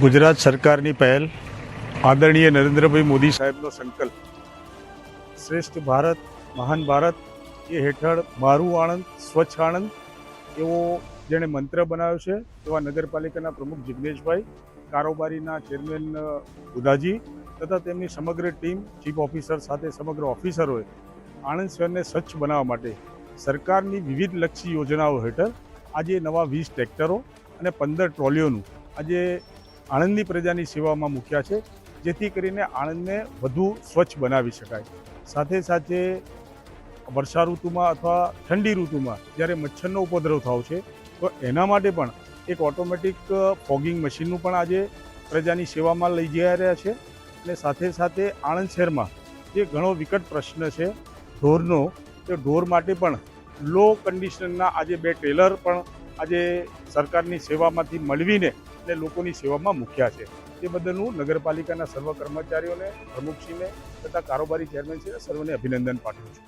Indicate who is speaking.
Speaker 1: ગુજરાત સરકારની પહેલ આદરણીય નરેન્દ્રભાઈ મોદી સાહેબનો સંકલ્પ શ્રેષ્ઠ ભારત મહાન ભારત એ હેઠળ મારું આણંદ સ્વચ્છ આણંદ એવો જેણે મંત્ર બનાવ્યો છે એવા નગરપાલિકાના પ્રમુખ જિગ્નેશભાઈ, કારોબારીના ચેરમેન ઉદાજી તથા તેમની સમગ્ર ટીમ, ચીફ ઓફિસર સાથે સમગ્ર ઓફિસરોએ આણંદ શહેરને સ્વચ્છ બનાવવા માટે સરકારની વિવિધ લક્ષી યોજનાઓ હેઠળ આજે નવા 20 ટ્રેક્ટરો અને 15 ટ્રોલીઓનું આજે આણંદની પ્રજાની સેવામાં મૂક્યા છે, જેથી કરીને આણંદને વધુ સ્વચ્છ બનાવી શકાય. સાથે સાથે વર્ષા ઋતુમાં અથવા ઠંડી ઋતુમાં જ્યારે મચ્છરનો ઉપદ્રવ થાય છે તો એના માટે પણ એક ઓટોમેટિક ફોગિંગ મશીનનું પણ આજે પ્રજાની સેવામાં લઈ જઈ રહ્યા છે. અને સાથે સાથે આણંદ શહેરમાં જે ઘણો વિકટ પ્રશ્ન છે ઢોરનો, તે ઢોર માટે પણ લો કન્ડિશનના આજે 2 ટ્રેલર પણ આજે સરકારની સેવામાંથી મળવીને અને લોકોની સેવામાં મૂક્યા છે. તે બદલ હું નગરપાલિકાના સર્વ કર્મચારીઓને, પ્રમુખશ્રીને તથા કારોબારી ચેરમેનશ્રીને સર્વને અભિનંદન પાઠવું છું.